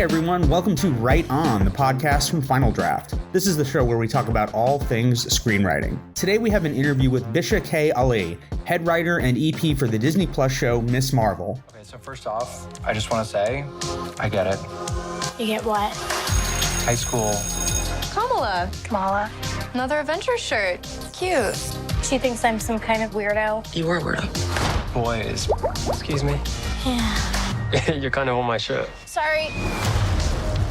everyone, welcome to Write On, the podcast from Final Draft. This is the show where we talk about all things screenwriting. Today we have an interview with Bisha K. Ali, head writer and EP for the Disney Plus show Ms. Marvel. Okay, so first off, I just want to say, I get it. You get what? High school. Kamala. Another Avengers shirt. Cute. She thinks I'm some kind of weirdo. You are a weirdo. Boys. Excuse me? Yeah. You're kind of on my shirt. Sorry.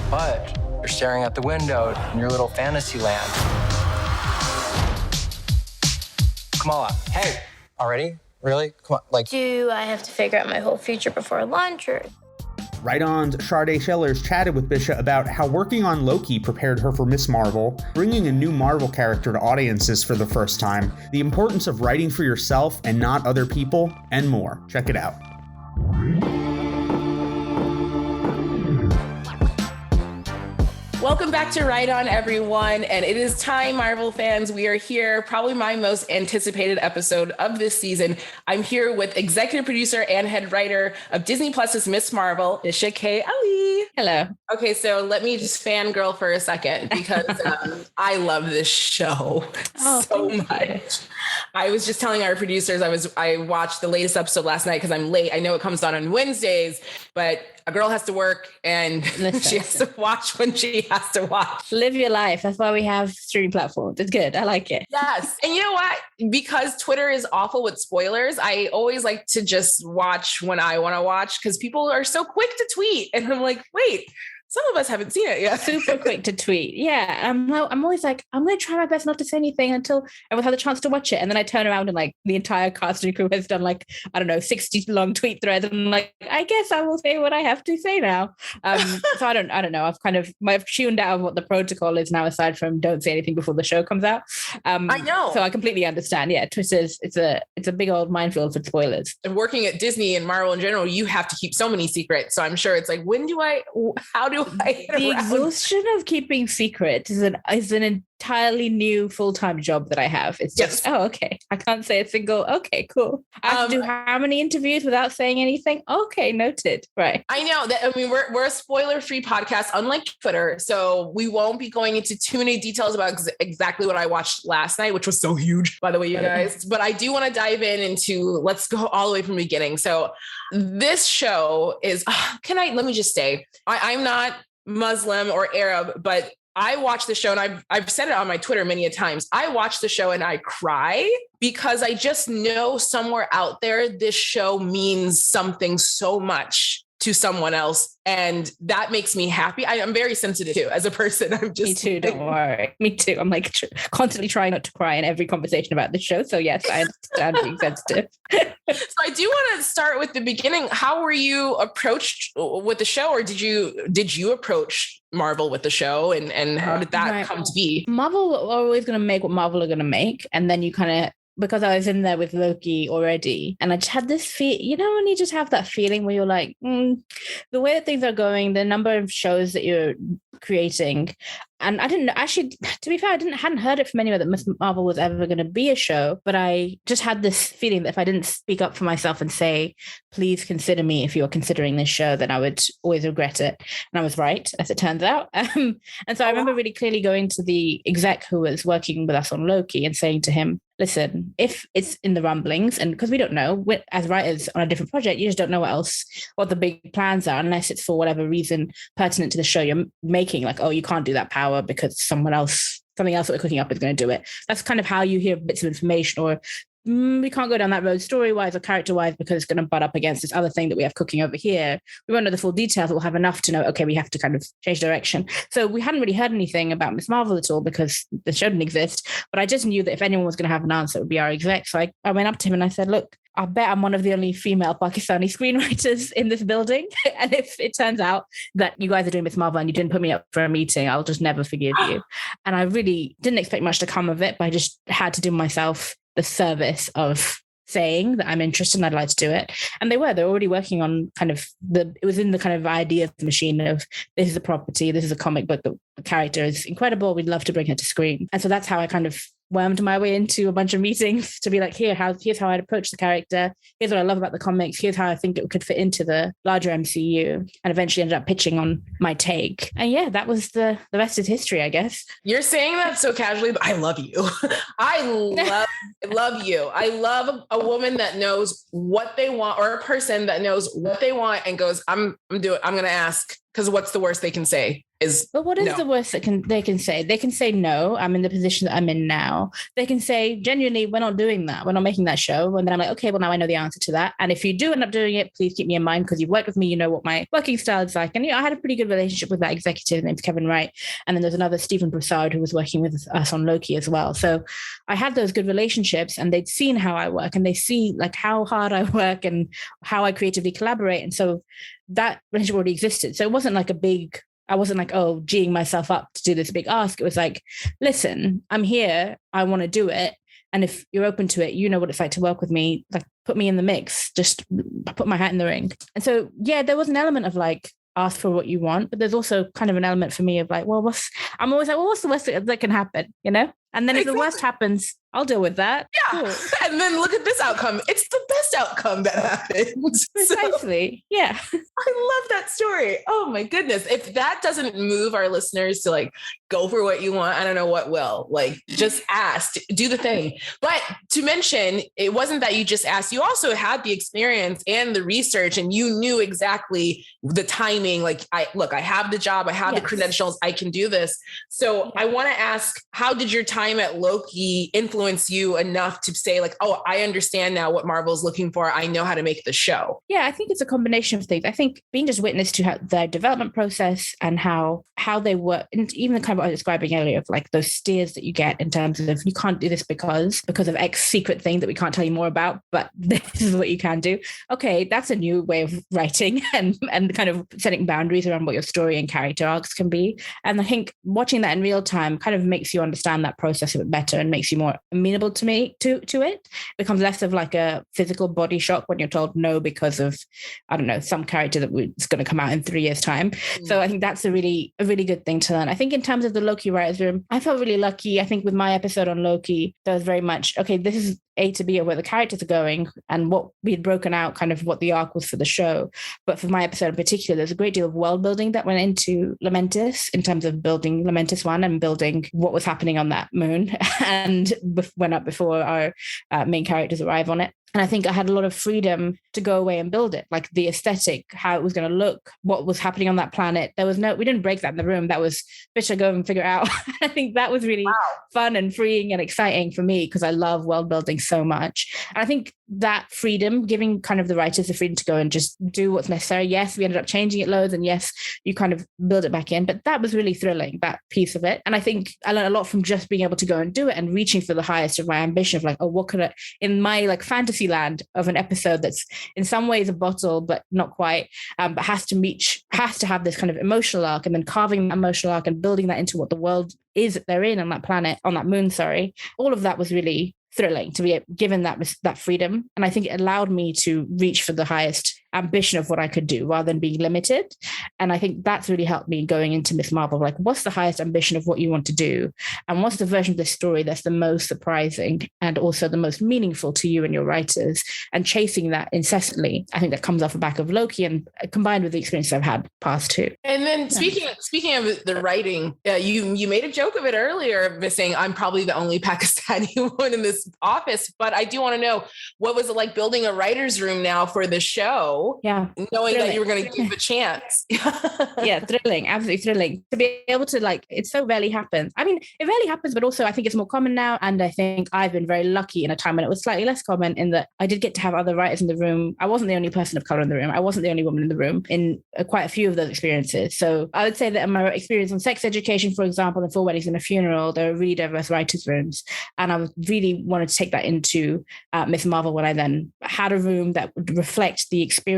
But you're staring out the window in your little fantasy land. Kamala, hey. Already? Really? Come on, like... Do I have to figure out my whole future before lunch, or... Write On's Sade Schellers chatted with Bisha about how working on Loki prepared her for Ms. Marvel, bringing a new Marvel character to audiences for the first time, the importance of writing for yourself and not other people, and more. Check it out. Welcome back to Write On, everyone. And it is time, Marvel fans. We are here, probably my most anticipated episode of this season. I'm here with executive producer and head writer of Disney Plus's Ms. Marvel, Bisha K. Ali. Hello. Okay, so let me just fangirl for a second because I love this show so much. I was just telling our producers I watched the latest episode last night because I'm late. I know it comes on Wednesdays, but a girl has to work and she has to watch when she has to watch. Live your life. That's why we have streaming platforms. It's good. I like it. Yes. And you know what? Because Twitter is awful with spoilers, I always like to just watch when I want to watch because people are so quick to tweet. And I'm like, wait, some of us haven't seen it yet. Super quick to tweet. Yeah. I'm always like, I'm going to try my best not to say anything until everyone has a chance to watch it. And then I turn around and like the entire cast and crew has done like, I don't know, 60 long tweet threads. And I'm like, I guess I will say what I have to say now. So I don't know. I've tuned out of what the protocol is now, aside from don't say anything before the show comes out. I know. So I completely understand. Yeah. Twitter's, it's a big old minefield for spoilers. And working at Disney and Marvel in general, you have to keep so many secrets. So I'm sure it's like, how do I the exhaustion of keeping secrets is an entirely new full-time job that I have. It's just, oh, okay. I can't say a single, okay, cool. I have to do how many interviews without saying anything? Okay, noted. Right. I know that. I mean, we're a spoiler-free podcast, unlike Twitter. So we won't be going into too many details about exactly what I watched last night, which was so huge, by the way, you guys. But I do want to dive into, let's go all the way from the beginning. So this show is, let me just say, I'm not Muslim or Arab, but I watch the show and I've said it on my Twitter many a times. I watch the show and I cry because I just know somewhere out there, this show means something so much to someone else. And that makes me happy. I'm very sensitive too as a person. I'm just me too. Don't worry. Me too. I'm like constantly trying not to cry in every conversation about the show. So yes, I understand being sensitive. So I do want to start with the beginning. How were you approached with the show, or did you approach Marvel with the show, and how did that come to be? Marvel are always going to make what Marvel are going to make, and then you kind of, because I was in there with Loki already, and I just had this when you just have that feeling where you're like, the way that things are going, the number of shows that you're creating, and I didn't actually, to be fair, hadn't heard it from anyone that Ms. Marvel was ever going to be a show, but I just had this feeling that if I didn't speak up for myself and say, please consider me if you're considering this show, then I would always regret it. And I was right, as it turns out. And so I remember really clearly going to the exec who was working with us on Loki and saying to him, listen, if it's in the rumblings, and because we don't know, as writers on a different project, you just don't know what the big plans are, unless it's for whatever reason pertinent to the show you're making, like, oh, you can't do that power because something else that we're cooking up is going to do it. That's kind of how you hear bits of information, or we can't go down that road story-wise or character-wise because it's going to butt up against this other thing that we have cooking over here. We won't know the full details, but we'll have enough to know, okay, we have to kind of change direction. So we hadn't really heard anything about Ms. Marvel at all because the show didn't exist, but I just knew that if anyone was going to have an answer, it would be our exec. So I went up to him and I said, look, I bet I'm one of the only female Pakistani screenwriters in this building. And if it turns out that you guys are doing Ms. Marvel and you didn't put me up for a meeting, I'll just never forgive you. And I really didn't expect much to come of it, but I just had to do myself the service of saying that I'm interested and I'd like to do it. And they're already working on it was in the kind of ideas machine of, this is a property, this is a comic book, the character is incredible, we'd love to bring her to screen. And so that's how I kind of wormed my way into a bunch of meetings to be like, here's how I'd approach the character. Here's what I love about the comics. Here's how I think it could fit into the larger MCU, and eventually ended up pitching on my take. And yeah, that was the rest is history, I guess. You're saying that so casually, but I love you. I love you. I love a woman that knows what they want, or a person that knows what they want and goes, I'm going to ask, because what's the worst they can say is, but what is no. the worst that they can say? They can say, no, I'm in the position that I'm in now. They can say, genuinely, we're not doing that. We're not making that show. And then I'm like, okay, well, now I know the answer to that. And if you do end up doing it, please keep me in mind, because you've worked with me, you know what my working style is like. And I had a pretty good relationship with that executive named Kevin Wright. And then there's another Stephen Broussard who was working with us on Loki as well. So I had those good relationships, and they'd seen how I work, and they see like how hard I work and how I creatively collaborate. And so that relationship already existed. So it wasn't like I wasn't like, oh, geeing myself up to do this big ask. It was like, listen, I'm here. I want to do it. And if you're open to it, you know what it's like to work with me. Like, put me in the mix. Just put my hat in the ring. And so, yeah, there was an element of like, ask for what you want. But there's also kind of an element for me of like, well, I'm always like, well, what's the worst that can happen? You know? And then if the worst happens, I'll deal with that. Yeah. Cool. And then look at this outcome. It's the best outcome that happens. Precisely. So, yeah. I love that story. Oh my goodness. If that doesn't move our listeners to like, go for what you want, I don't know what will. Like, just ask, do the thing. But to mention, it wasn't that you just asked, you also had the experience and the research, and you knew exactly the timing. Like, I have the job, I have the credentials, I can do this. So I want to ask, how did your time at Loki influence you enough to say like, oh, I understand now what Marvel's looking for. I know how to make the show. Yeah, I think it's a combination of things. I think being just witness to their development process and how they work, and even the kind of what I was describing earlier of like those steers that you get in terms of you can't do this because of X secret thing that we can't tell you more about, but this is what you can do. Okay, that's a new way of writing and kind of setting boundaries around what your story and character arcs can be. And I think watching that in real time kind of makes you understand that process a bit better and makes you more amenable to it. It becomes less of like a physical body shock when you're told no because of, I don't know, some character that is going to come out in 3 years' time. So I think that's a really good thing to learn. I think in terms of the Loki writers room, I felt really lucky. I think with my episode on Loki, there was very much, okay, this is A to B of where the characters are going and what we had broken out, kind of what the arc was for the show. But for my episode in particular, there's a great deal of world building that went into Lamentis in terms of building Lamentis 1 and building what was happening on that moon and went up before our main characters arrive on it. And I think I had a lot of freedom to go away and build it, like the aesthetic, how it was going to look, what was happening on that planet. We didn't break that in the room. That was, bitch, I go and figure it out. I think that was really fun and freeing and exciting for me because I love world building so much. And I think that freedom, giving kind of the writers the freedom to go and just do what's necessary. Yes, we ended up changing it loads, and yes, you kind of build it back in, but that was really thrilling, that piece of it. And I think I learned a lot from just being able to go and do it and reaching for the highest of my ambition of like, oh, what could I, in my like fantasy land of an episode that's in some ways a bottle, but not quite, but has to have this kind of emotional arc, and then carving that emotional arc and building that into what the world is that they're in on that planet, on that moon, all of that was really thrilling to be given that freedom. And I think it allowed me to reach for the highest ambition of what I could do rather than being limited. And I think that's really helped me going into Miss Marvel, like what's the highest ambition of what you want to do? And what's the version of this story that's the most surprising and also the most meaningful to you and your writers, and chasing that incessantly. I think that comes off the back of Loki and combined with the experience I've had past too. And then speaking of the writing, you made a joke of it earlier, saying I'm probably the only Pakistani woman in this office, but I do want to know, what was it like building a writer's room now for the show? Yeah, knowing that you were going to give a chance. Yeah, thrilling, absolutely thrilling to be able to, like, it so rarely happens. I mean, it rarely happens, but also I think it's more common now. And I think I've been very lucky in a time when it was slightly less common, in that I did get to have other writers in the room. I wasn't the only person of color in the room. I wasn't the only woman in the room in quite a few of those experiences. So I would say that in my experience on Sex Education, for example, and 4 Weddings and a Funeral, there are really diverse writers' rooms. And I really wanted to take that into Miss Marvel when I then had a room that would reflect the experience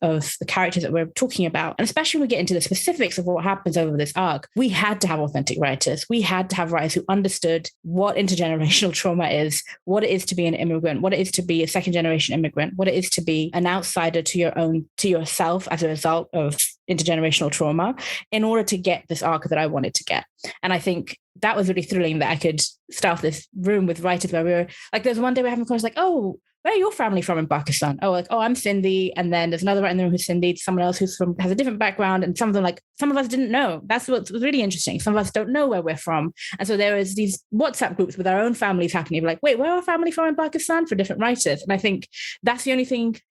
of the characters that we're talking about. And especially when we get into the specifics of what happens over this arc, we had to have authentic writers. We had to have writers who understood what intergenerational trauma is, what it is to be an immigrant, what it is to be a second generation immigrant, what it is to be an outsider to yourself as a result of intergenerational trauma, in order to get this arc that I wanted to get. And I think that was really thrilling that I could start this room with writers where we were like, there's one day we're having a conversation like, oh, where are your family from in Pakistan? Oh, like, oh, I'm Sindhi. And then there's another right in the room who's Sindhi, someone else who's from, has a different background. And some of them, like, some of us didn't know. That's what's really interesting. Some of us don't know where we're from. And so there is these WhatsApp groups with our own families happening. We're like, wait, where are our family from in Pakistan, for different writers? And I think that's the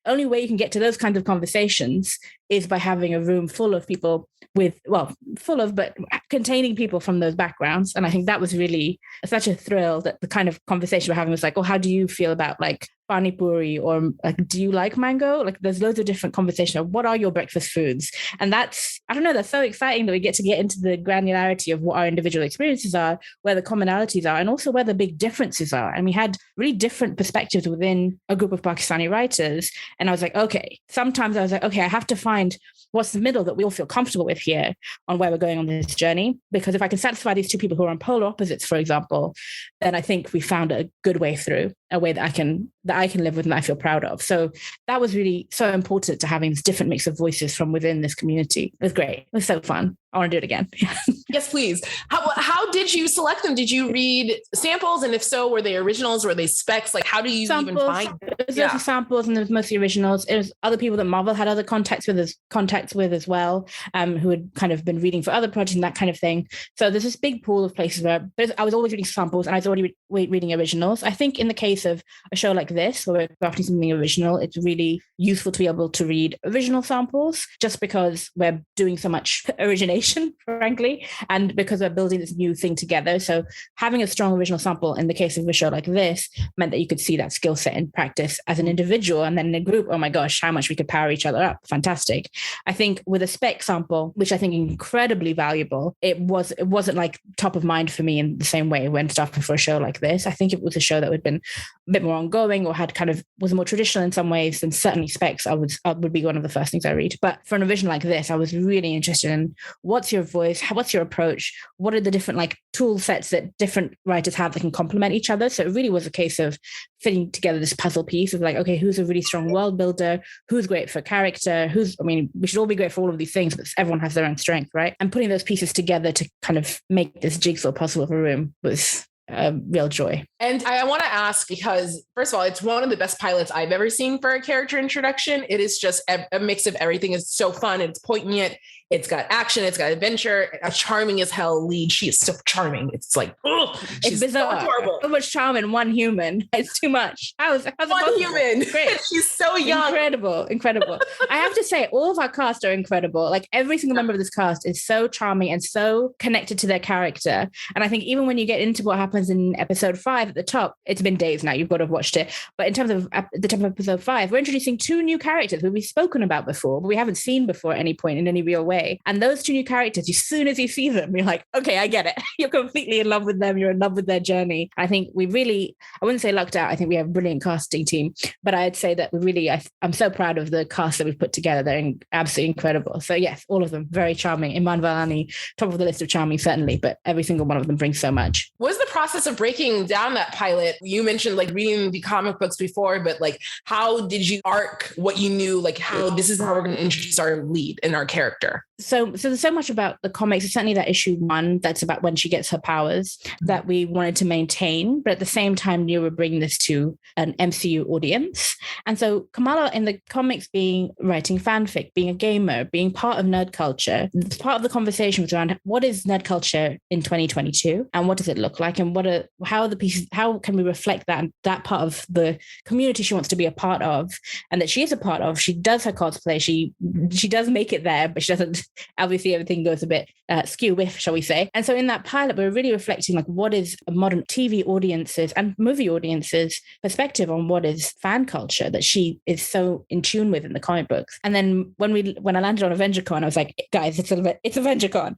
only way you can get to those kinds of conversations is by having a room full of people but containing people from those backgrounds. And I think that was really such a thrill, that the kind of conversation we're having was like, oh, how do you feel about like pani puri, or like, do you like mango? Like, there's loads of different conversations of what are your breakfast foods? And that's, I don't know, that's so exciting that we get into the granularity of what our individual experiences are, where the commonalities are, and also where the big differences are. And we had really different perspectives within a group of Pakistani writers. And I was like, okay, sometimes I was like, okay, I have to find what's the middle that we all feel comfortable with here on where we're going on this journey. Because if I can satisfy these two people who are on polar opposites, for example, then I think we found a good way through, a way that I can live with and that I feel proud of. So that was really so important, to having this different mix of voices from within this community. It was great. It was so fun. I want to do it again. Yes, please. How did you select them? Did you read samples? And if so, were they originals? Were they specs? Like, how do you even find? There's lots of samples, and there's mostly originals. It was other people that Marvel had other contacts with as well, who had kind of been reading for other projects and that kind of thing. So there's this big pool of places where I was always reading samples, and I was already reading originals. I think in the case of a show like this, where we're crafting something original, it's really useful to be able to read original samples, just because we're doing so much origination, frankly, and because we're building this new thing together. So having a strong original sample in the case of a show like this meant that you could see that skill set in practice as an individual, and then in a group, oh my gosh, how much we could power each other up. Fantastic. I think with a spec sample, which I think is incredibly valuable, it wasn't like top of mind for me in the same way when starting for a show like this. I think it was a show that would have been a bit more ongoing, or had kind of was more traditional in some ways, then certainly specs I would be one of the first things I read. But for an original like this, I was really interested in what's your voice, what's your approach, what are the different like tool sets that different writers have that can complement each other. So it really was a case of fitting together this puzzle piece of like, okay, who's a really strong world builder, who's great for character, we should all be great for all of these things, but everyone has their own strength, right? And putting those pieces together to kind of make this jigsaw puzzle of a room was a real joy. And I want to ask, because first of all, it's one of the best pilots I've ever seen for a character introduction. It is just a mix of everything. It's so fun. It's poignant. It's got action. It's got adventure. A charming as hell lead. She is so charming. It's like, she's bizarre. So much charm in one human. It's too much. How's one human? Great. She's so young. Incredible. I have to say, all of our cast are incredible. Like, every single member of this cast is so charming and so connected to their character. And I think even when you get into what happens in episode 5 at the top, it's been days now, you've got to have watched it. But in terms of the top of episode 5, we're introducing 2 new characters who we've spoken about before, but we haven't seen before at any point in any real way. And those 2 new characters, as soon as you see them, you're like, okay, I get it. You're completely in love with them. You're in love with their journey. I think we really, I wouldn't say lucked out. I think we have a brilliant casting team, but I'd say that we really, I'm so proud of the cast that we've put together. They're absolutely incredible. So yes, all of them very charming. Iman Vellani, top of the list of charming, certainly, but every single one of them brings so much. What was the process of breaking down that pilot? You mentioned like reading the comic books before, but like, how did you arc what you knew, like how this is how we're going to introduce our lead and our character? So there's so much about the comics, certainly that issue 1, that's about when she gets her powers, that we wanted to maintain. But at the same time, you were bringing this to an MCU audience. And so Kamala in the comics writing fanfic, being a gamer, being part of nerd culture, part of the conversation was around what is nerd culture in 2022 and what does it look like, and how are the pieces, how can we reflect that part of the community she wants to be a part of and that she is a part of. She does her cosplay, she does make it there, but she doesn't, obviously everything goes a bit skew with, shall we say. And so in that pilot, we're really reflecting like what is a modern TV audiences and movie audiences perspective on what is fan culture that she is so in tune with in the comic books. And then when I landed on AvengerCon, I was like, guys, it's AvengerCon.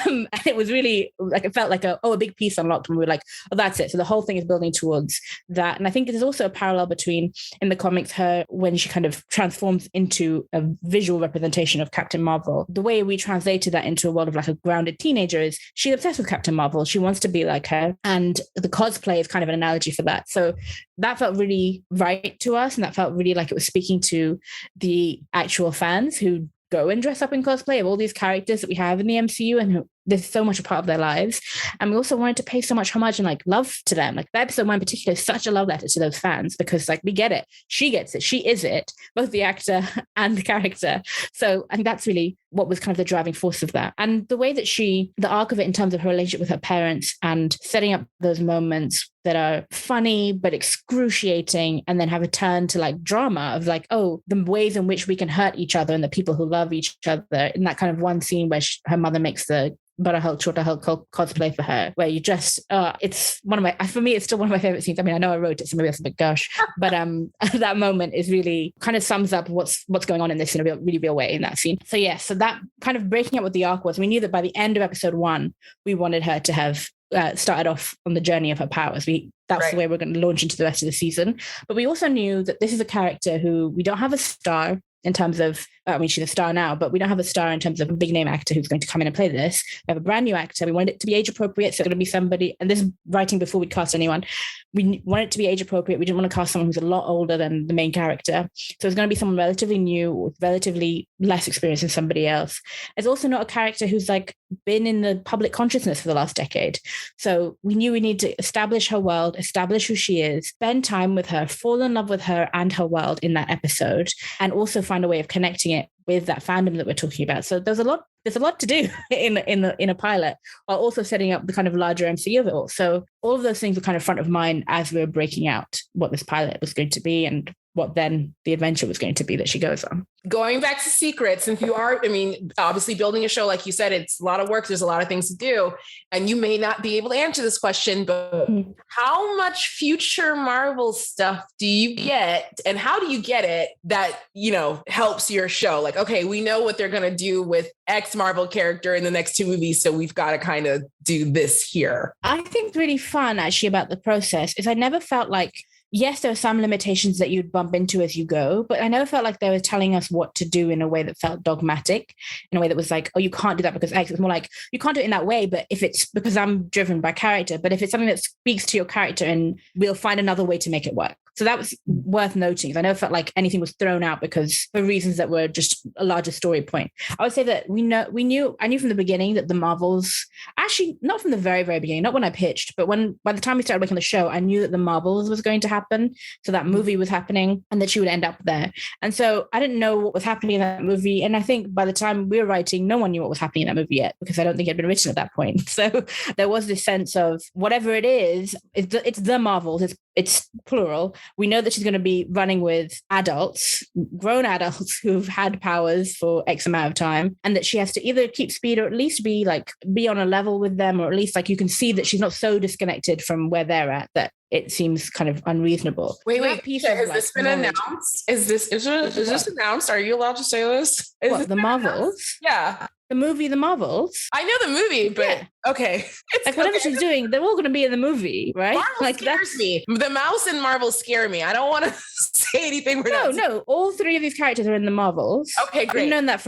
And it was really like, it felt like a big piece unlocked, and we were like, oh, that's it. So the whole thing is building towards that. And I think there's also a parallel between in the comics her when she kind of transforms into a visual representation of Captain Marvel. The way we translated that into a world of like a grounded teenager is she's obsessed with Captain Marvel. She wants to be like her. And the cosplay is kind of an analogy for that. So that felt really right to us. And that felt really like it was speaking to the actual fans who go and dress up in cosplay of all these characters that we have in the MCU and there's so much a part of their lives. And we also wanted to pay so much homage and like love to them. Like that episode 1 in particular is such a love letter to those fans because like we get it. She gets it. She is it, both the actor and the character. So I think that's really what was kind of the driving force of that. And the way that the arc of it in terms of her relationship with her parents and setting up those moments that are funny but excruciating and then have a turn to like drama of like, oh, the ways in which we can hurt each other and the people who love each other, in that kind of one scene where her mother makes the Butter Hulk, Shorter Hulk cosplay for her, where you just, it's one of my, for me, it's still one of my favorite scenes. I mean, I know I wrote it, so maybe that's a bit gush, but that moment is really kind of sums up what's going on in this in a really real way in that scene. So yeah, so that kind of breaking up what the arc was, we knew that by the end of episode 1, we wanted her to have started off on the journey of her powers. That's right. The way we're going to launch into the rest of the season. But we also knew that this is a character who we don't have a star in terms of, I mean, she's a star now, but we don't have a star in terms of a big name actor who's going to come in and play this. We have a brand new actor. We wanted it to be age appropriate. So it's going to be somebody, and this is writing before we cast anyone. We want it to be age appropriate. We didn't want to cast someone who's a lot older than the main character. So it's going to be someone relatively new, with relatively less experience than somebody else. It's also not a character who's like been in the public consciousness for the last decade. So we knew we need to establish her world, establish who she is, spend time with her, fall in love with her and her world in that episode, and also find a way of connecting it with that fandom that we're talking about. So there's a lot to do in a pilot, while also setting up the kind of larger MCU of it all. So all of those things were kind of front of mind as we were breaking out what this pilot was going to be and what then the adventure was going to be that she goes on. Going back to Secret, since you are, I mean, obviously building a show, like you said, it's a lot of work. There's a lot of things to do. And you may not be able to answer this question, but how much future Marvel stuff do you get? And how do you get it that, you know, helps your show? Like, okay, we know what they're going to do with X Marvel character in the next 2 movies. So we've got to kind of do this here. I think really fun actually about the process is I never felt like, yes, there are some limitations that you'd bump into as you go, but I never felt like they were telling us what to do in a way that felt dogmatic, in a way that was like, oh, you can't do that because X. It's more like, you can't do it in that way, but if it's because I'm driven by character, but if it's something that speaks to your character, and we'll find another way to make it work. So that was worth noting. I never felt like anything was thrown out because for reasons that were just a larger story point. I would say that I knew from the beginning that the Marvels, actually not from the very, very beginning, not when I pitched, but by the time we started working on the show, I knew that the Marvels was going to happen. So that movie was happening and that she would end up there. And so I didn't know what was happening in that movie. And I think by the time we were writing, no one knew what was happening in that movie yet, because I don't think it had been written at that point. So there was this sense of whatever it is, it's the Marvels, it's plural. We know that she's going to be running with adults, grown adults who've had powers for X amount of time, and that she has to either keep speed or at least be on a level with them, or at least like you can see that she's not so disconnected from where they're at that it seems kind of unreasonable. Wait, has this been announced? Is this announced? Are you allowed to say this? What, the Marvels? Yeah. The movie, The Marvels? I know the movie, but yeah. Okay. Like whatever she's doing, they're all going to be in the movie, right? Marvel scares me. The mouse and Marvel scare me. I don't want to say anything. No. All 3 of these characters are in the Marvels. Okay, great. We've known that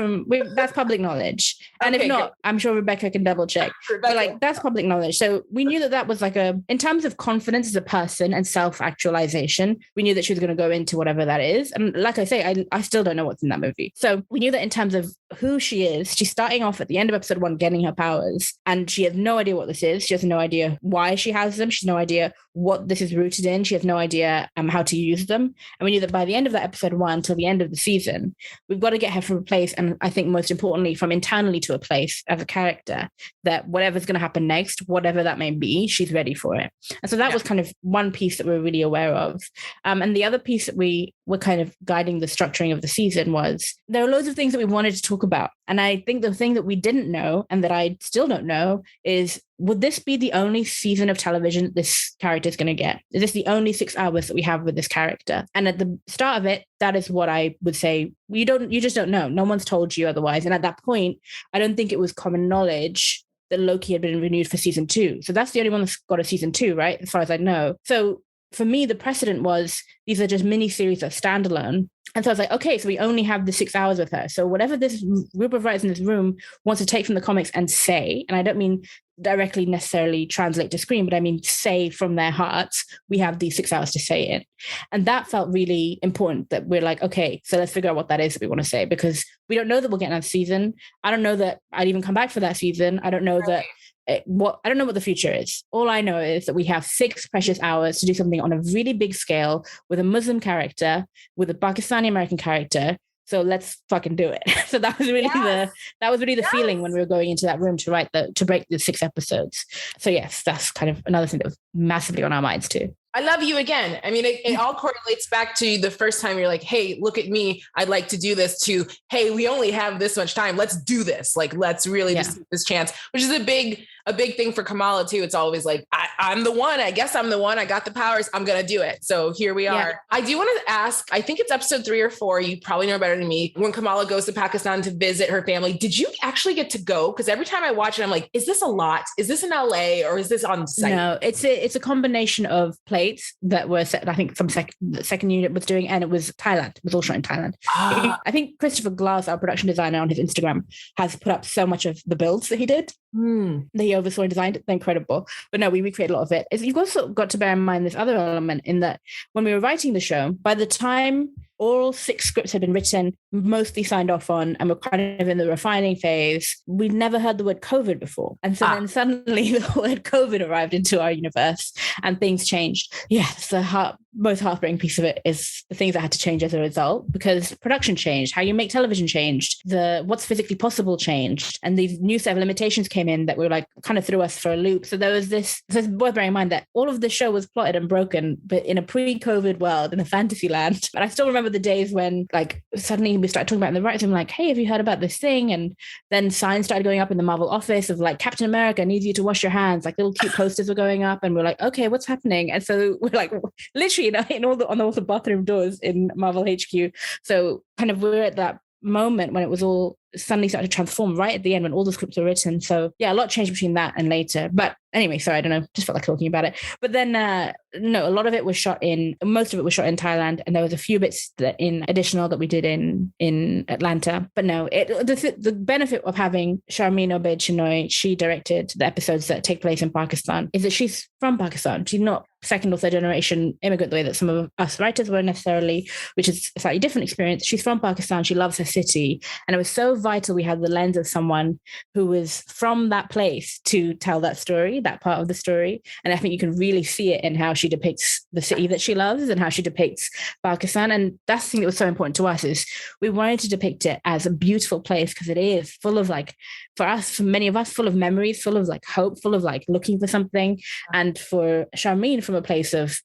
that's public knowledge. And if not, good. I'm sure Rebecca can double check. But that's public knowledge. So we knew that was in terms of confidence as a person and self-actualization, we knew that she was going to go into whatever that is. And like I say, I still don't know what's in that movie. So we knew that in terms of who she is, she's starting off at the end of episode 1 getting her powers, and she has no idea what this is. She has no idea why she has them. She has no idea what this is rooted in. She has no idea how to use them. And we knew that by the end of that episode 1 till the end of the season, we've got to get her from a place, and I think most importantly from internally to a place as a character, that whatever's going to happen next, whatever that may be, she's ready for it. And so that was kind of one piece that we're really aware of. And the other piece that we were kind of guiding the structuring of the season was there are loads of things that we wanted to talk about. And I think the thing that we didn't know, and that I still don't know, is would this be the only season of television that this character is going to get? Is this the only 6 hours that we have with this character? And at the start of it, that is what I would say. You just don't know. No one's told you otherwise. And at that point, I don't think it was common knowledge that Loki had been renewed for season 2. So that's the only one that's got a season 2, right? As far as I know. So for me, the precedent was these are just mini series that stand alone. And so I was like, okay, so we only have the 6 hours with her. So whatever this group of writers in this room wants to take from the comics and say, and I don't mean directly necessarily translate to screen, but I mean say from their hearts, we have these 6 hours to say it. And that felt really important, that we're like, okay, so let's figure out what that is that we want to say, because we don't know that we'll get another season. I don't know that I'd even come back for that season. I don't know that I don't know what the future is. All I know is that we have 6 precious hours to do something on a really big scale with a Muslim character, with a Pakistani American character. So let's fucking do it. So that was really the feeling when we were going into that room to break the 6 episodes. So yes, that's kind of another thing that was massively on our minds too. I love you again. I mean, it all correlates back to the first time you're like, hey, look at me. I'd like to do this, to, hey, we only have this much time. Let's do this. Like, let's really just take this chance, which is a big thing for Kamala too. It's always like, I'm the one. I guess I'm the one. I got the powers. I'm going to do it. So here we are. I do want to ask, I think it's episode 3 or 4. You probably know better than me. When Kamala goes to Pakistan to visit her family, did you actually get to go? Because every time I watch it, I'm like, is this a lot? Is this in LA or is this on site? No, it's a combination of plays that were set. I think the second unit was doing, and it was Thailand. It was all shot in Thailand. I think Christopher Glass, our production designer, on his Instagram has put up so much of the builds that he did. That he oversaw and designed. They're incredible. But no, we recreated a lot of it. You've also got to bear in mind this other element, in that when we were writing the show, by the time all 6 scripts had been written, mostly signed off on, and we're kind of in the refining phase, we'd never heard the word COVID before. And so then suddenly the word COVID arrived into our universe and things changed. Yes, the most heartbreaking piece of it is the things that had to change as a result, because production changed, how you make television changed, what's physically possible changed, and these new set of limitations came in that were like kind of threw us for a loop. So there was this, so it's worth bearing in mind that all of the show was plotted and broken, but in a pre-COVID world, in a fantasy land. But I still remember the days when like suddenly we started talking about it in the writers room, like, hey, have you heard about this thing? And then signs started going up in the Marvel office of like, Captain America needs you to wash your hands. Like little cute posters were going up, and we're like, okay, what's happening? And so we're like, literally, in all the bathroom doors in Marvel HQ. So kind of we're at that moment when it was all suddenly started to transform right at the end when all the scripts were written. So yeah, a lot changed between that and later. But anyway, sorry, I don't know, just felt like talking about it. But then no, a lot of it was most of it was shot in Thailand, and there was a few bits in additional that we did in Atlanta. But no, the benefit of having Sharmeen Obaid-Chinoy, she directed the episodes that take place in Pakistan, is that she's from Pakistan. She's not second or third generation immigrant the way that some of us writers were necessarily, which is a slightly different experience. She's from Pakistan. She loves her city. And it was so vital we had the lens of someone who was from that place to tell that story, that part of the story. And I think you can really see it in how she depicts the city that she loves and how she depicts Pakistan. And that's the thing that was so important to us, is we wanted to depict it as a beautiful place, because it is full of like, for many of us, full of memories, full of like hope, full of like looking for something. And for Sharmeen, from a place of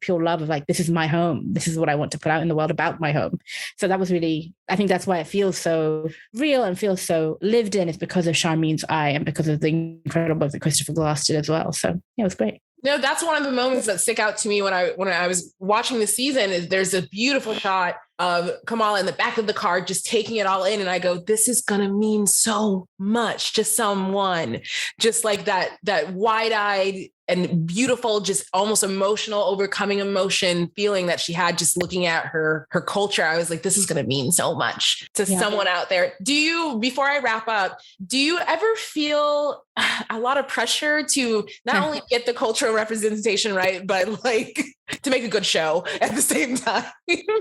pure love of like, this is my home. This is what I want to put out in the world about my home. So that was really, I think that's why it feels so real and feels so lived in, is because of Sharmeen's eye and because of the incredible work that Christopher Glass did as well. So yeah, it was great. No, that's one of the moments that stick out to me when I was watching the season. Is there's a beautiful shot of Kamala in the back of the car, just taking it all in. And I go, this is going to mean so much to someone. Just like that wide-eyed and beautiful, just almost emotional, overcoming emotion feeling that she had just looking at her culture. I was like, this is going to mean so much to someone out there. Before I wrap up, do you ever feel a lot of pressure to not only get the cultural representation right, but like to make a good show at the same time?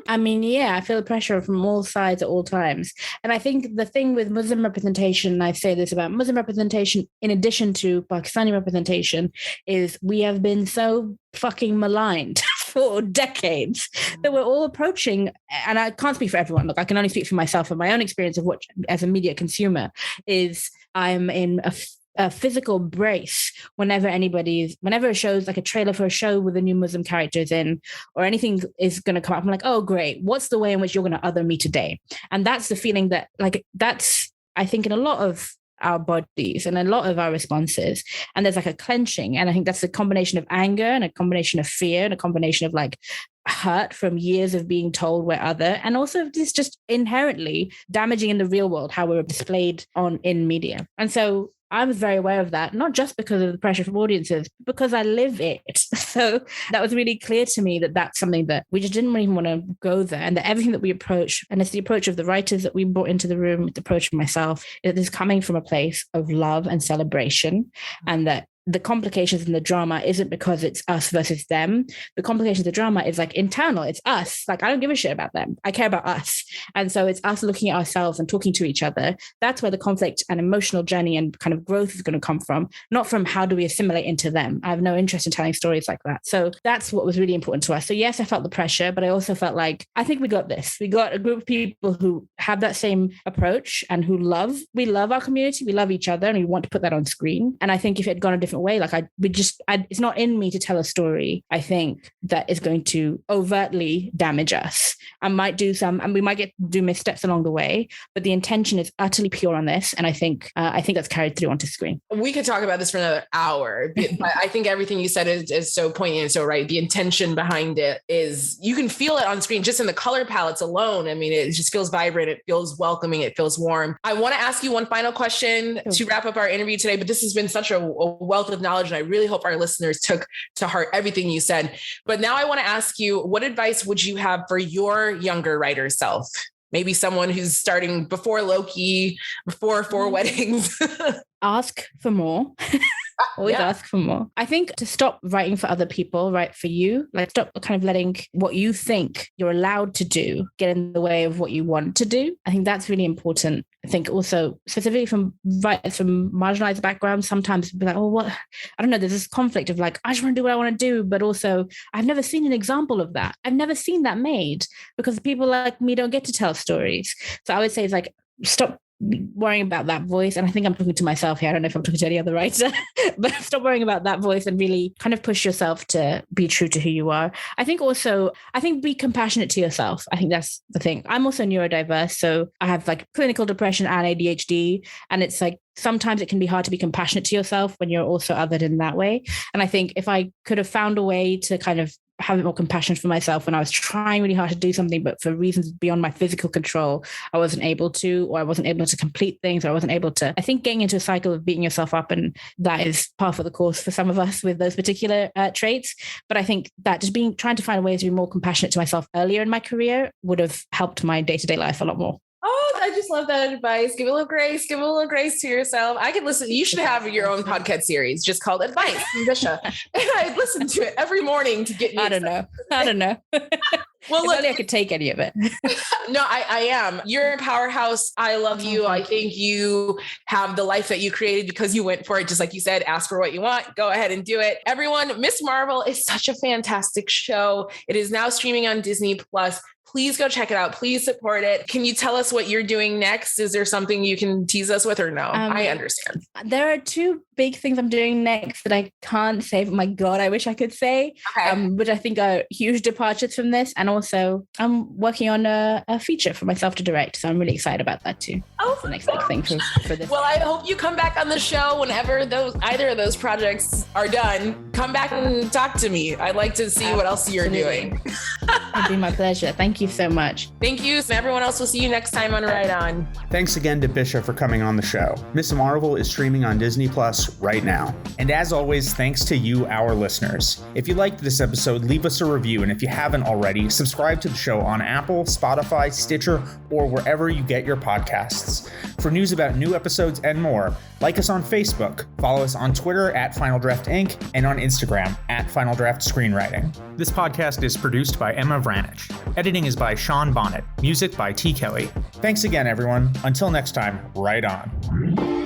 I mean, yeah, I feel the pressure from all sides at all times. And I think the thing with Muslim representation, I say this about Muslim representation, in addition to Pakistani representation, is we have been so fucking maligned for decades that we're all approaching, and I can't speak for everyone. Look, I can only speak for myself and my own experience of what, as a media consumer, is I'm in a physical brace whenever it shows like a trailer for a show with a new Muslim characters in, or anything is going to come up. I'm like, oh, great. What's the way in which you're going to other me today? And that's the feeling that, like, that's, I think, in a lot of our bodies and a lot of our responses. And there's like a clenching. And I think that's a combination of anger and a combination of fear and a combination of like hurt from years of being told we're other, and also this just inherently damaging in the real world how we're displayed in media. And so I was very aware of that, not just because of the pressure from audiences, because I live it. So that was really clear to me that that's something that we just didn't even want to go there, and that everything that we approach, and it's the approach of the writers that we brought into the room, the approach of myself, it is coming from a place of love and celebration, and that the complications in the drama isn't because it's us versus them. The complications of the drama is like internal. It's us. Like, I don't give a shit about them. I care about us. And so it's us looking at ourselves and talking to each other. That's where the conflict and emotional journey and kind of growth is going to come from, not from how do we assimilate into them. I have no interest in telling stories like that. So that's what was really important to us. So yes, I felt the pressure, but I also felt like, I think we got this. We got a group of people who have that same approach and who we love our community. We love each other and we want to put that on screen. And I think if it had gone a different way, like it's not in me to tell a story, I think, that is going to overtly damage us. I might do some, and we might do missteps along the way, but the intention is utterly pure on this. And I think that's carried through onto screen. We could talk about this for another hour, but I think everything you said is so poignant and so right. The intention behind it is, you can feel it on screen just in the color palettes alone. I mean, it just feels vibrant. It feels welcoming. It feels warm. I want to ask you one final question to wrap up our interview today, but this has been such a wealth of knowledge, and I really hope our listeners took to heart everything you said. But now I want to ask you, what advice would you have for your younger writer self? Maybe someone who's starting before Loki, before Four Weddings. Ask for more. Always ask for more. I think to stop writing for other people, write for you. Like, stop kind of letting what you think you're allowed to do get in the way of what you want to do. I think that's really important. I think also specifically from writers from marginalized backgrounds, sometimes be like, oh, what? I don't know. There's this conflict of like, I just want to do what I want to do, but also I've never seen an example of that. I've never seen that made, because people like me don't get to tell stories. So I would say it's like, stop worrying about that voice. And I think I'm talking to myself here. I don't know if I'm talking to any other writer, but stop worrying about that voice and really kind of push yourself to be true to who you are. I think be compassionate to yourself. I think that's the thing. I'm also neurodiverse. So I have like clinical depression and ADHD. And it's like, sometimes it can be hard to be compassionate to yourself when you're also othered in that way. And I think if I could have found a way to kind of have a bit more compassion for myself when I was trying really hard to do something, but for reasons beyond my physical control, I wasn't able to, or I wasn't able to complete things, or I wasn't able to, I think getting into a cycle of beating yourself up, and that is par for the course for some of us with those particular traits. But I think that just trying to find ways to be more compassionate to myself earlier in my career would have helped my day-to-day life a lot more. Oh, I just love that advice. Give a little grace to yourself. I could listen. You should have your own podcast series just called Advice from Bisha. And I'd listen to it every morning to get me. I don't know. Well, look, I could take any of it. No, I am. You're a powerhouse. I love you. I think you have the life that you created because you went for it. Just like you said, ask for what you want. Go ahead and do it. Everyone, Ms. Marvel is such a fantastic show. It is now streaming on Disney+. Please go check it out. Please support it. Can you tell us what you're doing next? Is there something you can tease us with, or no? I understand. There are two big things I'm doing next that I can't say, but my God, I wish I could say, which I think are huge departures from this. And also I'm working on a feature for myself to direct. So I'm really excited about that too. Oh, that's the next big thing for this. Well, I hope you come back on the show whenever either of those projects are done. Come back and talk to me. I'd like to see what else you're doing. It'd be my pleasure. Thank you so much. Thank you. And everyone else, will see you next time on Right On. Thanks again to Bisha for coming on the show. Ms. Marvel is streaming on Disney Plus right now. And as always, thanks to you, our listeners. If you liked this episode, leave us a review. And if you haven't already, subscribe to the show on Apple, Spotify, Stitcher, or wherever you get your podcasts. For news about new episodes and more, like us on Facebook, follow us on Twitter at Final Draft Inc., and on Instagram at Final Draft Screenwriting. This podcast is produced by Emma Vranich. Editing is by Sean Bonnet. Music by T. Kelly. Thanks again, everyone. Until next time, right on.